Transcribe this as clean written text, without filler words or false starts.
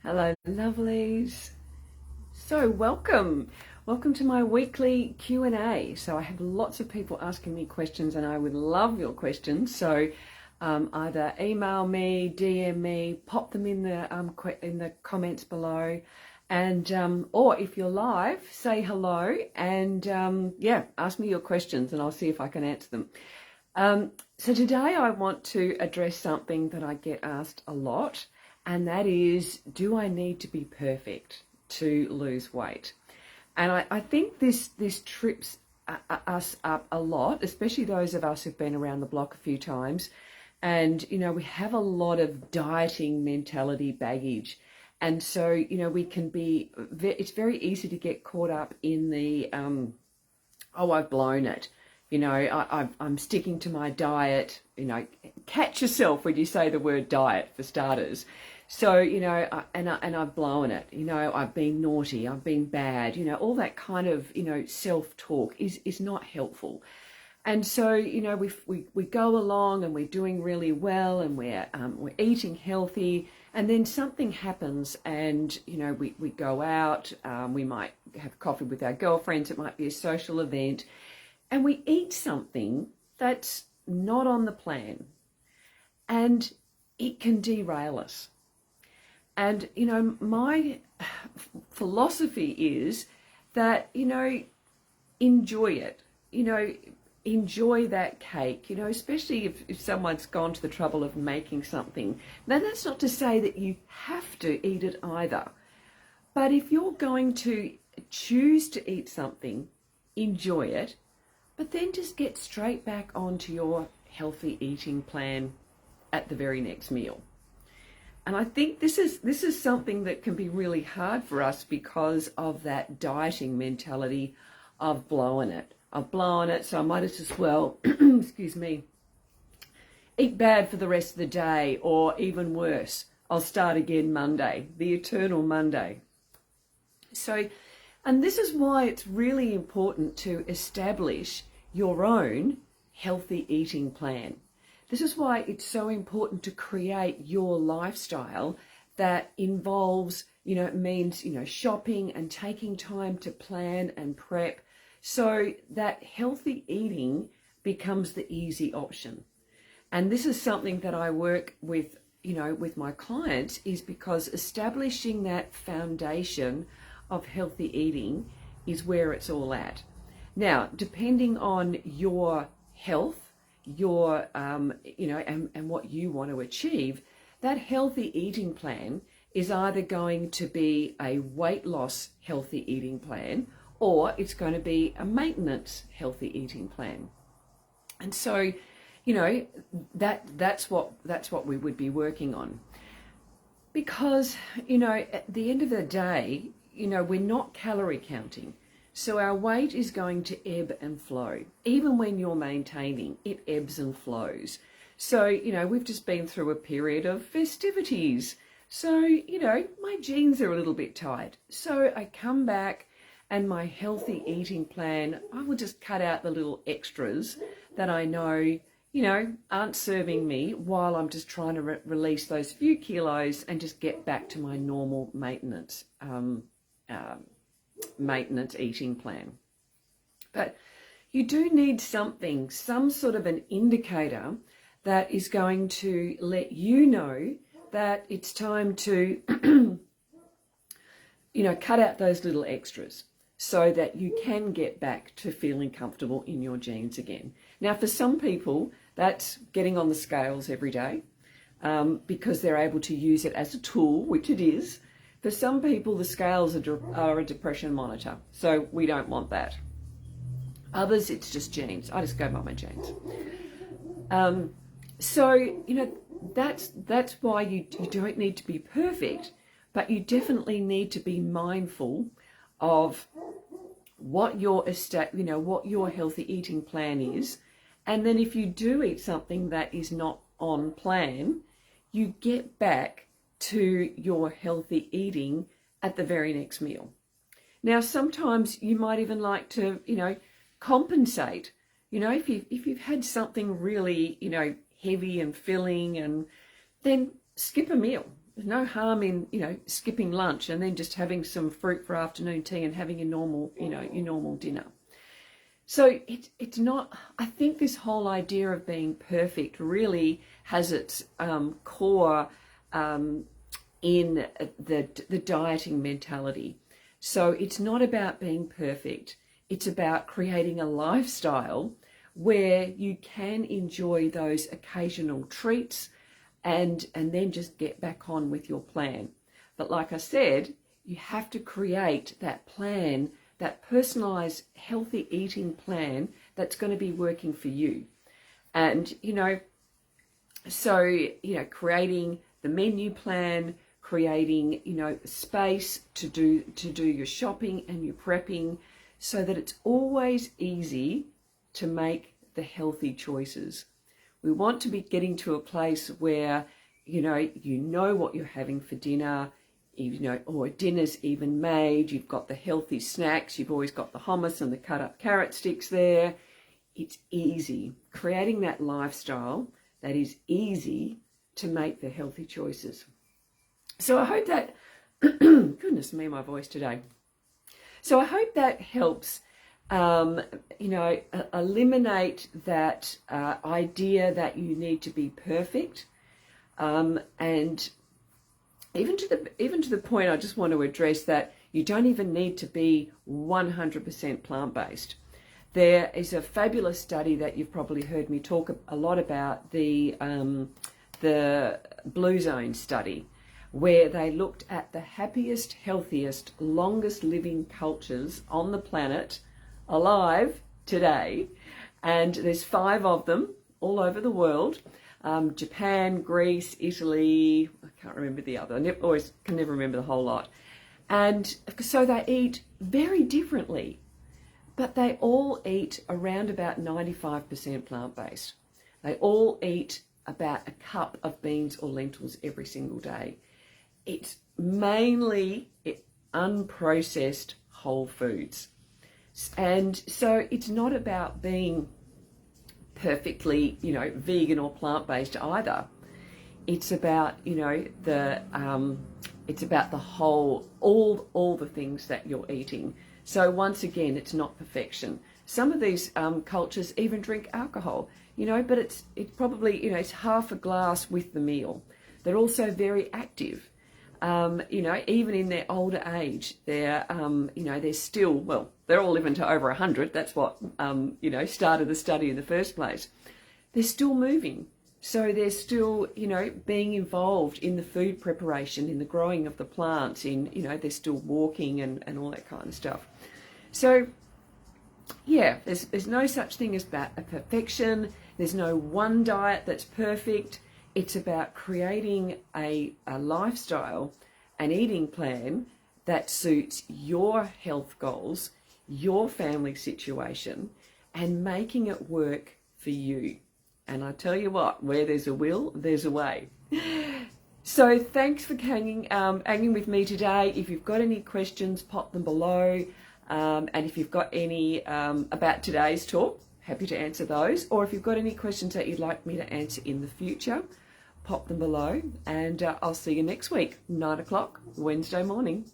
Hello, lovelies. So welcome to my weekly Q&A. So I have lots of people asking me questions, and I would love your questions. So either email me, DM me, pop them in the comments below, and or if you're live, say hello and ask me your questions, and I'll see if I can answer them. So today I want to address something that I get asked a lot. And that is, do I need to be perfect to lose weight? And I think this trips us up a lot, especially those of us who've been around the block a few times. And, we have a lot of dieting mentality baggage. And so, we can it's very easy to get caught up in the, I've blown it. I'm sticking to my diet. Catch yourself when you say the word diet, for starters. So, and I've blown it. I've been naughty, I've been bad. All that kind of, self-talk is not helpful. And so, we go along and we're doing really well, and we're eating healthy, and then something happens, and we go out. We might have coffee with our girlfriends. It might be a social event. And we eat something that's not on the plan, and it can derail us. And, my philosophy is that, enjoy it, enjoy that cake, especially if someone's gone to the trouble of making something. Now, that's not to say that you have to eat it either. But if you're going to choose to eat something, enjoy it. But then just get straight back onto your healthy eating plan at the very next meal. And I think this is something that can be really hard for us because of that dieting mentality of blowing it. I've blown it, so I might as well, excuse me, eat bad for the rest of the day, or even worse, I'll start again Monday, the eternal Monday. So, and this is why it's really important to establish your own healthy eating plan. This is why it's so important to create your lifestyle that involves, means, shopping and taking time to plan and prep, so that healthy eating becomes the easy option. And this is something that I work with, with my clients, is because establishing that foundation of healthy eating is where it's all at. Now, depending on your health, your, and what you want to achieve, that healthy eating plan is either going to be a weight loss healthy eating plan, or it's going to be a maintenance healthy eating plan. And so, that's what we would be working on. Because, at the end of the day, we're not calorie counting. So our weight is going to ebb and flow. Even when you're maintaining, it ebbs and flows. So, we've just been through a period of festivities. So, my jeans are a little bit tight. So I come back, and my healthy eating plan, I will just cut out the little extras that I know, aren't serving me, while I'm just trying to release those few kilos and just get back to my normal maintenance eating plan. But you do need some sort of an indicator that is going to let you know that it's time to, cut out those little extras so that you can get back to feeling comfortable in your jeans again. Now, for some people, that's getting on the scales every day because they're able to use it as a tool, which it is. For some people, the scales are a depression monitor, so we don't want that. Others, it's just jeans. I just go by my jeans. So, that's why you don't need to be perfect, but you definitely need to be mindful of what your healthy eating plan is. And then if you do eat something that is not on plan, you get back to your healthy eating at the very next meal. Now, sometimes you might even like to, compensate. If you've had something really, heavy and filling, and then skip a meal. There's no harm in, skipping lunch and then just having some fruit for afternoon tea and having your normal, your normal dinner. So it's not, I think this whole idea of being perfect really has its core in the dieting mentality. So it's not about being perfect. It's about creating a lifestyle where you can enjoy those occasional treats and then just get back on with your plan. But like I said, you have to create that plan, that personalized healthy eating plan that's going to be working for you. And, creating the menu plan, creating, space to do your shopping and your prepping so that it's always easy to make the healthy choices. We want to be getting to a place where, you know what you're having for dinner, or dinner's even made, you've got the healthy snacks, you've always got the hummus and the cut up carrot sticks there. It's easy. Creating that lifestyle that is easy to make the healthy choices. So I hope that, goodness me, my voice today. So I hope that helps, eliminate that idea that you need to be perfect. And even to the point, I just want to address that you don't even need to be 100% plant-based. There is a fabulous study that you've probably heard me talk a lot about, the Blue Zone study, where they looked at the happiest, healthiest, longest living cultures on the planet alive today. And there's 5 of them all over the world. Japan, Greece, Italy, I can't remember the other. I can never remember the whole lot. And so they eat very differently, but they all eat around about 95% plant-based. They all eat about a cup of beans or lentils every single day. It's mainly unprocessed whole foods. And so it's not about being perfectly, vegan or plant-based either. It's about, it's about the whole, all the things that you're eating. So once again, it's not perfection. Some of these cultures even drink alcohol, but it's probably, it's half a glass with the meal. They're also very active. Even in their older age, they're still, well, they're all living to over 100. That's what, started the study in the first place. They're still moving. So they're still, being involved in the food preparation, in the growing of the plants, they're still walking and all that kind of stuff. So, yeah, there's no such thing as a perfection. There's no one diet that's perfect. It's about creating a lifestyle, an eating plan that suits your health goals, your family situation, and making it work for you. And I tell you what, where there's a will, there's a way. So thanks for hanging with me today. If you've got any questions, pop them below. And if you've got any about today's talk, happy to answer those. Or if you've got any questions that you'd like me to answer in the future, pop them below. And I'll see you next week, 9 o'clock, Wednesday morning.